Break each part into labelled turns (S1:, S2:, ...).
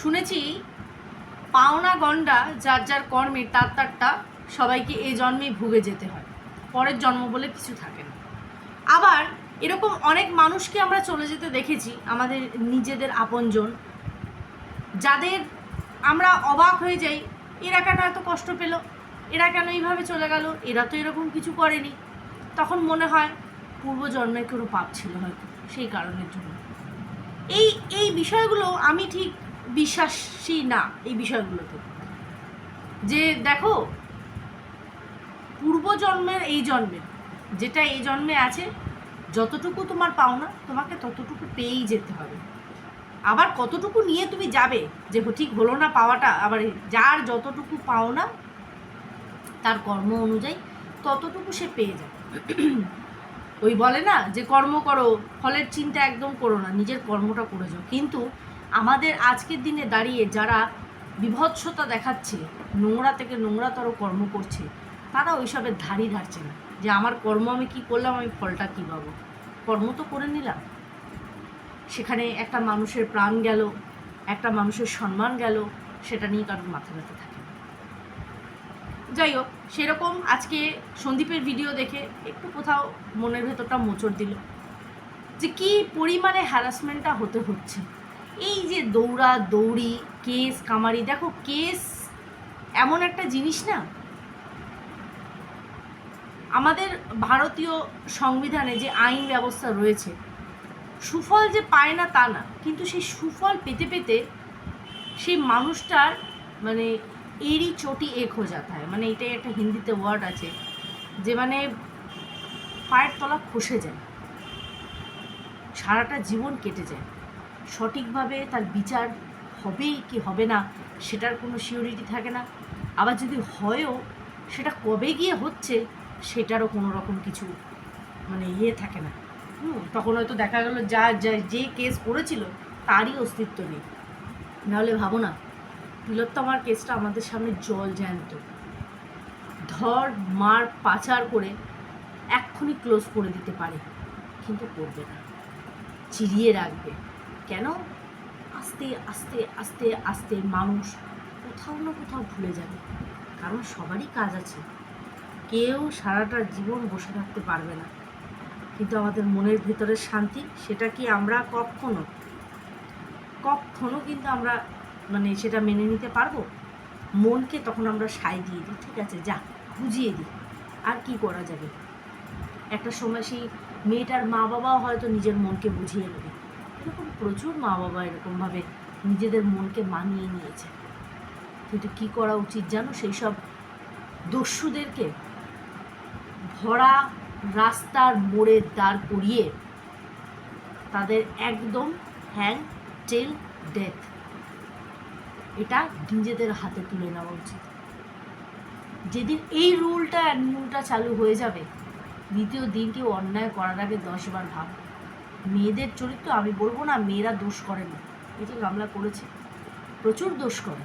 S1: শুনেছি পাওনা গন্ডা যার যার কর্মে তার তারটা সবাইকে এই জন্মেই ভুগে যেতে হয়, পরের জন্ম বলে কিছু থাকে না। আবার এরকম অনেক মানুষকে আমরা চলে যেতে দেখেছি, আমাদের নিজেদের আপনজন, যাদের আমরা অবাক হয়ে যাই, এরা কেন এত কষ্ট পেল, এরা কেন এইভাবে চলে গেল, এরা তো এরকম কিছু করেনি। তখন মনে হয় পূর্বজন্মের কোনো পাপ ছিল হয়তো, সেই কারণের জন্য। এই এই বিষয়গুলো আমি ঠিক বিশ্বাসী না। এই বিষয়গুলোতে যে দেখো, পূর্বজন্মের এই জন্মের যেটা এই জন্মে আছে, যতটুকু তোমার পাওনা তোমাকে ততটুকু পেয়েই যেতে হবে। আবার কতটুকু নিয়ে তুমি যাবে যে ঠিক হলো না পাওয়াটা, আবার যার যতটুকু পাওনা তার কর্ম অনুযায়ী ততটুকু সে পেয়ে যায়। ওই বলে না যে কর্ম করো, ফলের চিন্তা একদম করো না, নিজের কর্মটা করে যাও। কিন্তু আমাদের আজকের দিনে দাঁড়িয়ে যারা বিভৎসতা দেখাচ্ছে, নোংরা থেকে নোংরাতর কর্ম করছে, তারা ওইসবের ধারই ধারছে না যে আমার কর্ম আমি কী করলাম, আমি ফলটা কী পাবো। কর্ম তো করে নিলাম, সেখানে একটা মানুষের প্রাণ গেল, একটা মানুষের সম্মান গেল, সেটা নিয়ে কারোর মাথা ব্যথা থাকে। যাই হোক, সেরকম আজকে সন্দীপের ভিডিও দেখে একটু কোথাও মনের ভেতরটা মোচড় দিল যে কী পরিমাণে হ্যারাসমেন্টটা হতে হচ্ছে। এই যে দৌড়া দৌড়ি, কেস কামারি, দেখো কেস এমন একটা জিনিস না, আমাদের ভারতীয় সংবিধানে যে আইন ব্যবস্থা রয়েছে, সুফল যে পায় না তা না, কিন্তু সেই সুফল পেতে পেতে সেই মানুষটার মানে এরই চটি এক হয়ে যাতা হয়। মানে এটাই একটা হিন্দিতে ওয়ার্ড আছে যে মানে পায়ের তলা খসে যায়, সারাটা জীবন কেটে যায়, সঠিকভাবে তার বিচার হবে কি হবে না সেটার কোনো সিওরিটি থাকে না। আবার যদি হয়ও, সেটা কবে গিয়ে হচ্ছে সেটারও কোনো রকম কিছু মানে থাকে না। তখন হয়তো দেখা গেল যে কেস করেছিল তারই অস্তিত্ব নেই। নাহলে ভাবো না, তিলোত্তমার কেসটা আমাদের সামনে জল জ্যান্ত, ধর মার পাচার করে এক্ষুনি ক্লোজ করে দিতে পারে, কিন্তু করবে না, চিরিয়ে রাখবে। কেন? আস্তে আস্তে আস্তে আস্তে মানুষ কোথাও না কোথাও ভুলে যাবে, কারণ সবারই কাজ আছে, কেউ সারাটা জীবন বসে থাকতে পারবে না। কিন্তু আমাদের মনের ভেতরের শান্তি, সেটা কি আমরা কখনো কিন্তু আমরা মানে সেটা মেনে নিতে পারবো? মনকে তখন আমরা সায় দিয়ে দিই, ঠিক আছে যা, বুঝিয়ে দিই, আর কি করা যাবে। একটা সময় সেই মেয়েটার মা বাবাও হয়তো নিজের মনকে বুঝিয়ে নেবে। এরকম প্রচুর মা বাবা এরকমভাবে নিজেদের মনকে মানিয়ে নিয়েছে। কিন্তু কি করা উচিত জানো? সেই সব দস্যুদেরকে ভরা রাস্তার মোড়ে দাঁড় করিয়ে তাদের একদম হ্যাং টেল ডেথ, এটা নিজেদের হাতে তুলে নেওয়া উচিত। যেদিন এই নিয়মটা চালু হয়ে যাবে, দ্বিতীয় দিন কেউ অন্যায় করার আগে 10 বার ভাব। মেয়েদের চরিত্র আমি বলবো না মেয়েরা দোষ করে না, এই যে গামলা করেছে প্রচুর দোষ করে,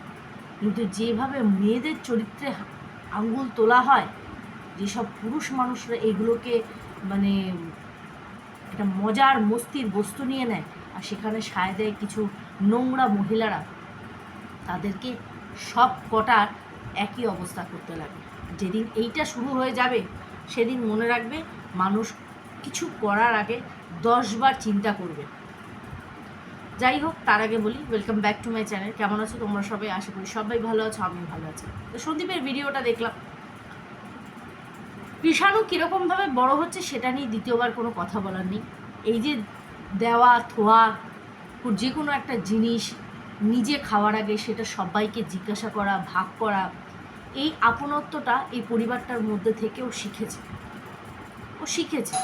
S1: কিন্তু যেভাবে মেয়েদের চরিত্রে আঙ্গুল তোলা হয়, যেসব পুরুষ মানুষরা এগুলোকে মানে একটা মজার মস্তির বস্তু নিয়ে নেয়, আর সেখানে সায় দেয় কিছু নোংরা মহিলারা, তাদেরকে সব কটার একই অবস্থা করতে লাগে। যেদিন এইটা শুরু হয়ে যাবে, সেদিন মনে রাখবে মানুষ কিছু করার আগে 10 বার চিন্তা করবে। যাই হোক, তার আগে বলি welcome back to my channel. কেমন আছো তোমরা সবাই? আশা করি সবাই ভালো আছো, আমি ভালো আছি। তো সন্দীপের ভিডিওটা দেখলাম, কৃষাণু কীরকমভাবে বড় হচ্ছে সেটা নিয়ে দ্বিতীয়বার কোনো কথা বলার নেই। এই যে দেওয়া থোয়া যে কোনো একটা জিনিস নিজে খাওয়ার আগে সেটা সবাইকে জিজ্ঞাসা করা, ভাগ করা, এই আপনত্বটা এই পরিবারটার মধ্যে থেকে ও শিখেছে।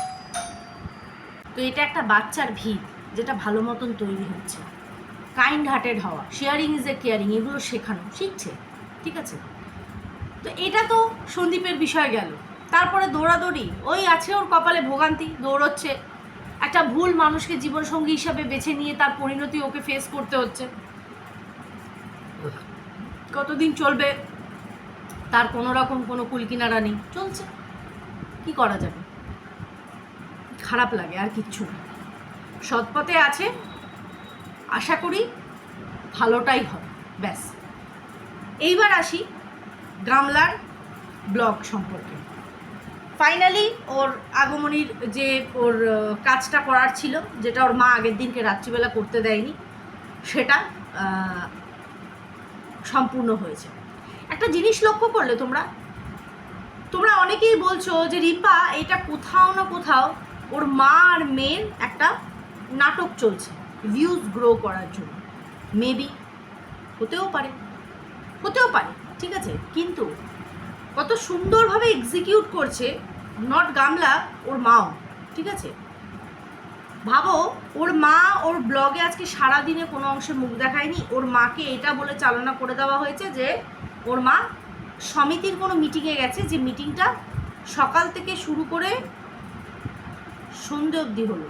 S1: তো এটা একটা বাচ্চার ভিত, যেটা ভালো মতন তৈরি হচ্ছে। কাইন্ড হার্টেড হওয়া, শেয়ারিং ইজ এ কেয়ারিং, এগুলো শিখছে, ঠিক আছে। তো এটা তো সন্দীপের বিষয় গেল। তারপরে দৌড়াদৌড়ি, ওই আছে ওর কপালে ভোগান্তি, দৌড়চ্ছে। একটা ভুল মানুষকে জীবনসঙ্গী হিসাবে বেছে নিয়ে তার পরিণতি ওকে ফেস করতে হচ্ছে। কতদিন চলবে তার কোনো রকম কোনো কুলকিনারা নেই, চলছে, কি করা যাবে। খারাপ লাগে, আর কিচ্ছু না। সৎপথে আছে, আশা করি ভালোটাই হবে, ব্যাস। এইবার আসি গামলার ব্লগ সম্পর্কে। ফাইনালি ওর আগমনীর যে ওর কাজটা করার ছিল, যেটা ওর মা আগের দিনকে রাত্রিবেলা করতে দেয়নি, সেটা সম্পূর্ণ হয়েছে। একটা জিনিস লক্ষ্য করলে তোমরা অনেকেই বলছো যে রিম্পা এটা কোথাও না কোথাও ওর মা আর মেয়ের একটা নাটক চলছে ভিউজ গ্রো করার জন্য। মেবি হতেও পারে, ঠিক আছে, কিন্তু কত সুন্দরভাবে এক্সিকিউট করছে নট গামলা, ওর মাও, ঠিক আছে। ভাবো, ওর মা ওর ব্লগে আজকে সারাদিনে কোনো অংশে মুখ দেখায়নি। ওর মাকে এটা বলে চালনা করে দেওয়া হয়েছে যে ওর মা সমিতির কোনো মিটিংয়ে গেছে, যে মিটিংটা সকাল থেকে শুরু করে সন্ধে অবধি হলো।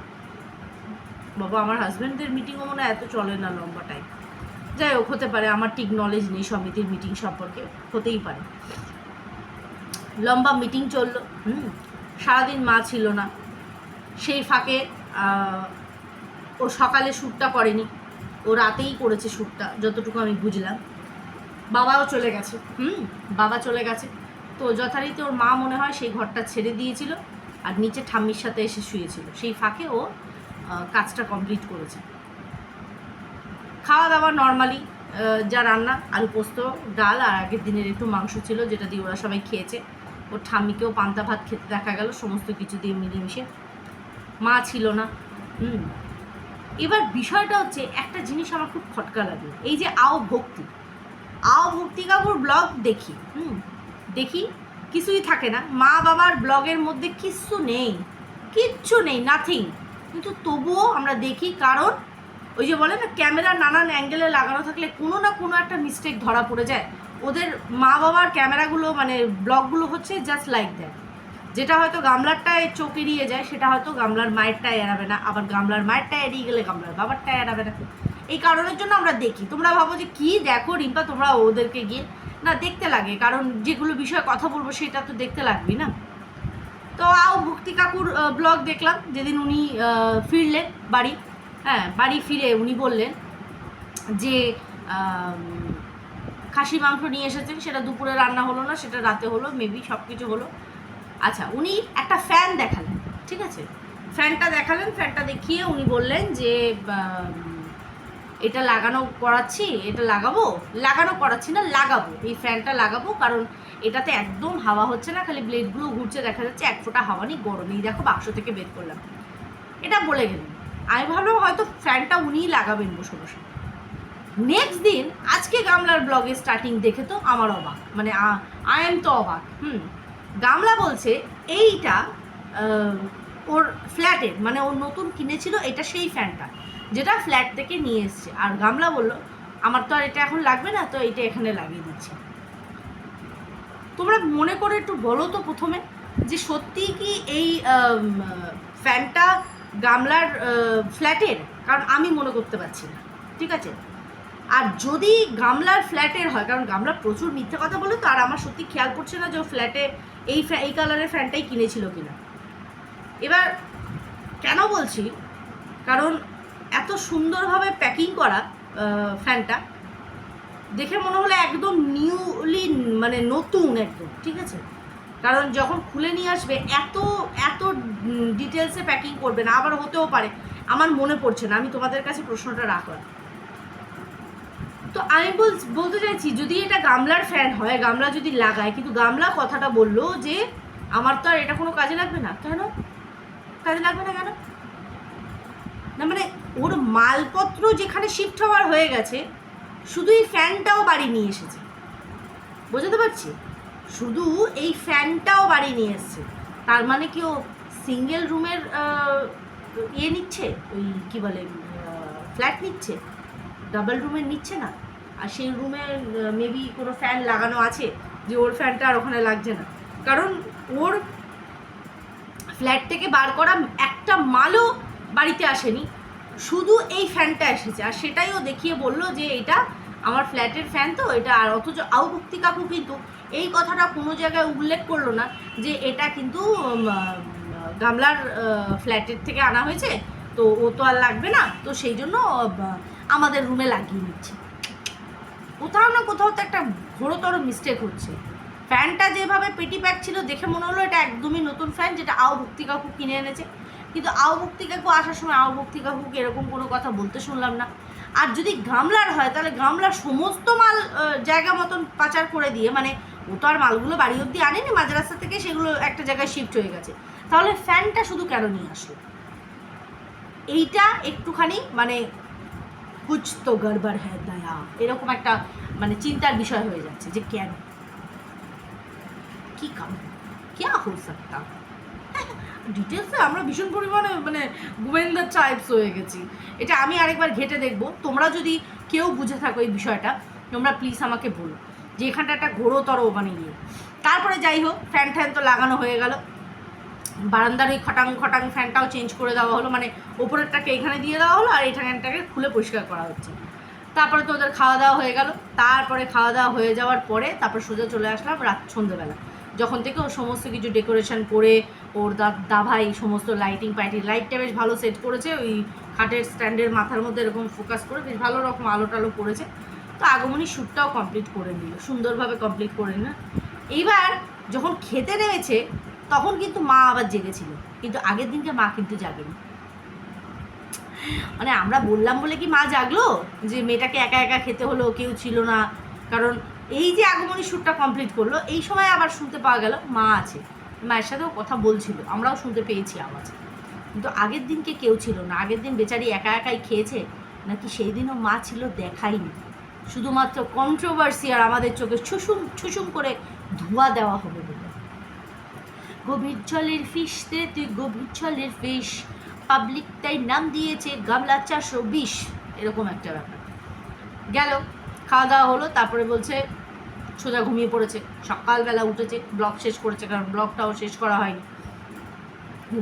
S1: বাবা, আমার হাজব্যান্ডদের মিটিংও মনে হয় এত চলে না, লম্বা টাইম। যাই হোক, হতে পারে, আমার ঠিক নলেজ নেই সমিতির মিটিং সম্পর্কে, হতেই পারে। লম্বা মিটিং চললো, সারাদিন মা ছিল না। সেই ফাঁকে ও সকালে শ্যুটটা করেনি, ও রাতেই করেছে শ্যুটটা, যতটুকু আমি বুঝলাম। বাবাও চলে গেছে, বাবা চলে গেছে। তো যথারীতি ওর মা মনে হয় সেই ঘরটা ছেড়ে দিয়েছিল আর নিচে ঠাম্মির সাথে এসে শুয়েছিল। সেই ফাঁকে ও কাজটা কমপ্লিট করেছে। খাওয়া দাওয়া নর্মালি যা রান্না, আলু পোস্ত, ডাল, আর আগের দিনের একটু মাংস ছিল, যেটা দিয়ে ওরা সবাই খেয়েছে। ওর ঠাম্মিকেও পান্তা ভাত খেতে দেখা গেল, সমস্ত কিছু দিয়ে মিলেমিশে। মা ছিল না। এবার বিষয়টা হচ্ছে, একটা জিনিস আমার খুব খটকা লাগে, এই যে আও ভক্তি কাকুর ব্লগ দেখি কিছুই থাকে না, মা বাবার ব্লগের মধ্যে কিচ্ছু নেই, নাথিং। কিন্তু তবুও আমরা দেখি, কারণ ওই যে বলে না, ক্যামেরা নানান অ্যাঙ্গেলে লাগানো থাকলে কোনো না কোনো একটা মিস্টেক ধরা পড়ে যায়। ওদের মা বাবার ক্যামেরাগুলো, মানে ব্লগগুলো হচ্ছে জাস্ট লাইক দ্যাট। যেটা হয়তো গামলারটায় চোখ এড়িয়ে যায়, সেটা হয়তো গামলার মায়েরটায় এড়াবে না, আবার গামলার মায়েরটায় এড়িয়ে গেলে গামলার বাবারটায় এড়াবে না। এই কারণের জন্য আমরা দেখি। তোমরা ভাবো যে কী দেখো রিম্পা, তোমরা ওদেরকে গিয়ে, না, দেখতে লাগে, কারণ যেগুলো বিষয়ে কথা বলবো সেটা তো দেখতে লাগবেই না। তো আও ভক্তি কাকুর ব্লগ দেখলাম, যেদিন উনি ফিরলেন বাড়ি ফিরে উনি বললেন যে খাসি মাংস নিয়ে এসেছেন, সেটা দুপুরে রান্না হলো না, সেটা রাতে হলো, মেবি সব কিছু হলো। আচ্ছা, উনি একটা ফ্যান দেখালেন, ঠিক আছে, ফ্যানটা দেখিয়ে উনি বললেন যে এটা লাগানো করাচ্ছি না, লাগাবো, এই ফ্যানটা লাগাবো, কারণ এটাতে একদম হাওয়া হচ্ছে না, খালি ব্লেডগুলো ঘুরছে, দেখা যাচ্ছে এক ফোঁটা হাওয়া নেই, গরমেই দেখো বাক্স থেকে বের করলাম, এটা বলে গেলেন। আমি ভাবলাম হয়তো ফ্যানটা উনিই লাগাবেন বসে বসে। নেক্সট দিন আজকে গামলার ব্লগে স্টার্টিং দেখে তো আমার অবাক, মানে আই এম তো অবাক। গামলা বলছে এইটা ওর ফ্ল্যাটের, মানে ওর নতুন কিনেছিল, এটা সেই ফ্যানটা যেটা ফ্ল্যাট থেকে নিয়ে এসছে। আর গামলা বলল আমার তো আর এটা এখন লাগবে না, তো এটা এখানে লাগিয়ে দিচ্ছি। তোমরা মনে করে একটু বলো তো প্রথমে, যে সত্যি কি এই ফ্যানটা গামলার ফ্ল্যাটের? কারণ আমি মনে করতে পারছি না, ঠিক আছে। আর যদি গামলার ফ্ল্যাটের হয়, কারণ গামলা প্রচুর মিথ্যে কথা বলে তো, আর আমার সত্যি খেয়াল করছে না যে ও ফ্ল্যাটে এই কালারের ফ্যানটাই কিনেছিল কিনা। এবার কেন বলছি, কারণ এত সুন্দরভাবে প্যাকিং করা ফ্যানটা দেখে মনে হলো একদম নিউলি, মানে নতুন একদম, ঠিক আছে। কারণ যখন খুলে নিয়ে আসবে এত ডিটেলসে প্যাকিং করবে না। আবার হতেও পারে, আমার মনে পড়ছে না, আমি তোমাদের কাছে প্রশ্নটা রাখলাম। তো আমি বলতে চাইছি, যদি এটা গামলার ফ্যান হয়, গামলা যদি লাগায়, কিন্তু গামলা কথাটা বললো যে আমার তো আর এটা কোনো কাজে লাগবে না। কেন কাজে লাগবে না? কেন না, মানে ওর মালপত্র যেখানে শিফট হওয়ার হয়ে গেছে, শুধু এই ফ্যানটাও বাড়ি নিয়ে এসেছে, বোঝাতে পারছি? শুধু এই ফ্যানটাও বাড়ি নিয়ে এসছে। তার মানে কি ও সিঙ্গেল রুমের নিচ্ছে, ওই কী বলে, ফ্ল্যাট নিচ্ছে, ডাবল রুমের নিচ্ছে না। আর সেই রুমে মেবি কোনো ফ্যান লাগানো আছে, যে ওর ফ্যানটা আর ওখানে লাগছে না। কারণ ওর ফ্ল্যাট থেকে বার করা একটা মালও বাড়িতে আসেনি, শুধু এই ফ্যানটা এসেছে। আর সেটাই ও দেখিয়ে বললো যে এটা আমার ফ্ল্যাটের ফ্যান তো এটা। আর অথচ আও ভক্তি কাকু কিন্তু এই কথাটা কোনো জায়গায় উল্লেখ করলো না যে এটা কিন্তু গামলার ফ্ল্যাটের থেকে আনা হয়েছে, তো ও তো আর লাগবে না, তো সেই জন্য আমাদের রুমে লাগিয়ে নিচ্ছি। কোথাও না কোথাও তো একটা ঘোরতর মিস্টেক হচ্ছে। ফ্যানটা যেভাবে পেটি প্যাক ছিল দেখে মনে হলো এটা একদমই নতুন ফ্যান, যেটা আও ভক্তি কাকু কিনে এনেছে। কিন্তু আও ভক্তি কাকু আসার সময় আও ভক্তি কাকুকে এরকম কোনো কথা বলতে শুনলাম না। আর যদি গামলার হয় তাহলে গামলার সমস্ত মাল জায়গা মতন পাচার করে দিয়ে, মানে ও তো আর মালগুলো বাড়ি অব্দি আনেনি, মাঝ রাস্তা থেকে সেগুলো একটা জায়গায় শিফট হয়ে গেছে, তাহলে ফ্যানটা শুধু কেন নিয়ে আসলো? এইটা একটুখানি মানে কুছ তো গড়বড় হ্যায় দয়া, এরকম একটা মানে চিন্তার বিষয় হয়ে যাচ্ছে যে কেন, কি কারণ, ক্যা হো সকতা। ডিটেলসে আমরা ভীষণ পরিমাণে মানে গোয়েন্দা টাইপস হয়ে গেছি। এটা আমি আরেকবার ঘেটে দেখবো। তোমরা যদি কেউ বুঝে থাকো এই বিষয়টা, তোমরা প্লিজ আমাকে বলো যে এখানটা একটা ঘোরতর মানে ইয়ে। তারপরে যাই হোক, ফ্যান ট্যান তো লাগানো হয়ে গেল, বারান্দার ওই খটাং খটাং ফ্যানটাও চেঞ্জ করে দেওয়া হলো, মানে ওপরেরটাকে এখানে দিয়ে দেওয়া হলো আর এইখানটাকে খুলে পরিষ্কার করা হচ্ছে। তারপরে তো ওদের খাওয়া দাওয়া হয়ে গেল। তারপরে খাওয়া দাওয়া হয়ে যাওয়ার পরে তারপর সোজা চলে আসলাম রাত সন্ধ্যেবেলা, যখন থেকে ও সমস্ত কিছু ডেকোরেশন করে ওর দাভাই সমস্ত লাইটটা বেশ ভালো সেট করেছে, ওই খাটের স্ট্যান্ডের মাথার মধ্যে এরকম ফোকাস করে বেশ ভালো রকম আলো টালো করেছে। তো আগমনী শ্যুটটাও কমপ্লিট করে নিল, সুন্দরভাবে কমপ্লিট করে নিল। এইবার যখন খেতে নেমেছে তখন কিন্তু মা আবার জেগেছিল, কিন্তু আগের দিনকে মা কিন্তু জাগেনি। মানে আমরা বললাম বলে কি মা জাগলো যে মেয়েটাকে একা একা খেতে হলো, কেউ ছিল না? কারণ এই যে আগমনী শ্যুটটা কমপ্লিট করলো এই সময় আবার শুনতে পাওয়া গেল মা আছে, মায়ের সাথেও কথা বলছিল, আমরাও শুনতে পেয়েছি আওয়াজ। কিন্তু আগের দিনকে কেউ ছিল না, আগের দিন বেচারি একা একাই খেয়েছে, নাকি সেই দিনও মা ছিল দেখাইনি। শুধুমাত্র কন্ট্রোভার্সি আর আমাদের চোখে ছুসুম ছুসুম করে ধোঁয়া দেওয়া হবে বলে। গভীর জলের ফিশ তে তুই গভীর জলের ফিশ, পাবলিক তাই নাম দিয়েছে গামলা 420, এরকম একটা ব্যাপার গেল। খাওয়া দাওয়া হলো, তারপরে বলছে সোজা ঘুমিয়ে পড়েছে। সকালবেলা উঠেছে, ব্লগ শেষ করেছে, কারণ ব্লগটাও শেষ করা হয়নি।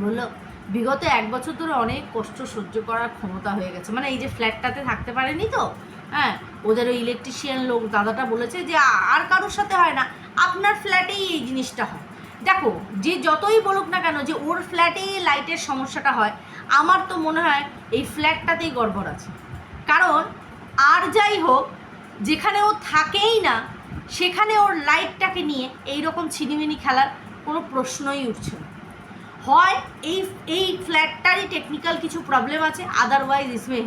S1: বললো বিগত 1 বছর ধরে অনেক কষ্ট সহ্য করার ক্ষমতা হয়ে গেছে, মানে এই যে ফ্ল্যাটটাতে থাকতে পারেনি তো, হ্যাঁ, ওদের ওই ইলেকট্রিশিয়ান লোক দাদাটা বলেছে যে আর কারোর সাথে হয় না, আপনার ফ্ল্যাটেই এই জিনিসটা হয়। দেখো যে যতই বলুক না কেন যে ওর ফ্ল্যাটেই লাইটের সমস্যাটা হয়, আমার তো মনে হয় এই ফ্ল্যাটটাতেই গড়বড় আছে। কারণ আর যাই হোক, যেখানে ও থাকেই না সেখানে ওর লাইটটাকে নিয়ে এই রকম ছিনিমিনি খেলার কোনো প্রশ্নই উঠছে না। হয় এই ফ্ল্যাটটারই টেকনিক্যাল কিছু প্রবলেম আছে, আদারওয়াইজ ইসমে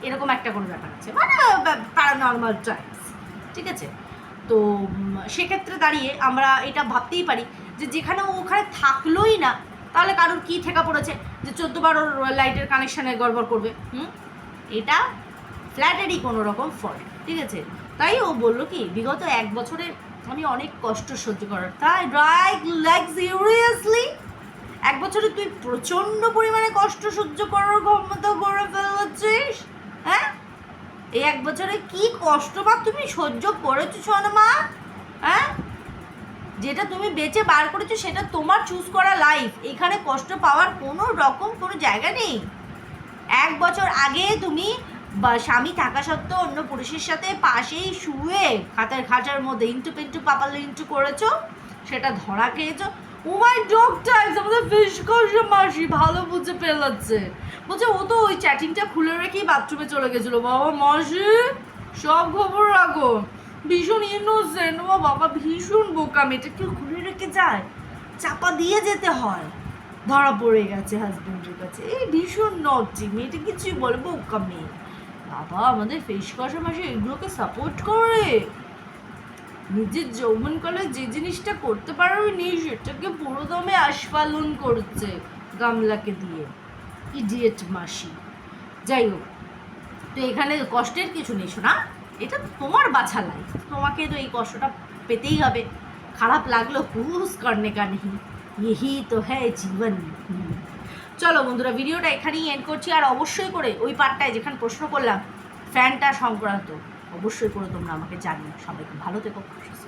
S1: এরকম একটা কোনো ব্যাপার আছে, মানে প্যারানর্মাল টাইপস, ঠিক আছে? তো সেক্ষেত্রে দাঁড়িয়ে আমরা এটা ভাবতেই পারি যে যেখানে ও ওখানে থাকলোই না, তাহলে কারোর কী ঠেকা পড়েছে যে 14বার ওর লাইটের কানেকশানে গড়বড় করবে? এটা ফ্ল্যাটেরই কোনো রকম ফল্ট, ঠিক আছে? তাই ও বললো কি বিগত 1 বছরে আমি অনেক কষ্ট সহ্য করার, তাই লাইক সিরিয়াসলি 1 বছরে তুই প্রচণ্ড পরিমাণে কষ্ট সহ্য করার ক্ষমতা করে ফেলেছিস? হ্যাঁ, এই 1 বছরে কি কষ্ট বা তুমি সহ্য করেছো সোনামা? হ্যাঁ, যেটা তুমি বেঁচে বার করেছো সেটা তোমার চুজ করা লাইফ, এখানে কষ্ট পাওয়ার কোনো রকম কোনো জায়গা নেই। 1 বছর আগে তুমি স্বামী থাকা সত্ত্বেও অন্য পুরুষের সাথে পাশেই শুয়ে খাটার মধ্যে ইন্টু পিন্টু পাপাল ইন্টু করেছো, সেটা ধরা খেয়েছো। ও মাই ডগ টাইমস, আমাদের ফিশ কষে মাসি ভালো বুঝে ফেলাচ্ছে, বলছে ও তো ওই চ্যাটিংটা খুলে রেখেই বাথরুমে চলে গেছিলো। বাবা মাসি সব খবর রাখো, ভীষণ ইনোসেন্ট, ও বাবা ভীষণ বোকা, মেয়েটা কেউ খুলে রেখে যায়, চাপা দিয়ে যেতে হয়, ধরা পড়ে গেছে হাজবেন্ডের কাছে, এই ভীষণ নটি, মেয়েটা কিছুই বলে, বোকা মেয়ে। বাবা আমাদের ফেস কষা মাসে এগুলোকে সাপোর্ট করে, নিজের যৌবনকালে যে জিনিসটা করতে পারোনি সেটাকে পুরো দমে আস্ফালন করছে গামলাকে দিয়ে, ইডিয়েট মাসি। যাই হোক, তো এখানে কষ্টের কিছু নেই শোনা, এটা তোমার বাছা লাইফ, তোমাকে তো এই কষ্টটা পেতেই হবে। খারাপ লাগলো হুস করনে কা নেই, यही তো হ্যায় জীবন। চলো বন্ধুরা, ভিডিওটা এখানেই এন্ড করছি। আর অবশ্যই করে ওই পার্টটায় যেখানে প্রশ্ন করলাম ফ্যানটা সংক্রান্ত, অবশ্যই করে তোমরা আমাকে জানিও। সবাইকে ভালো থেকো, সুস্থ।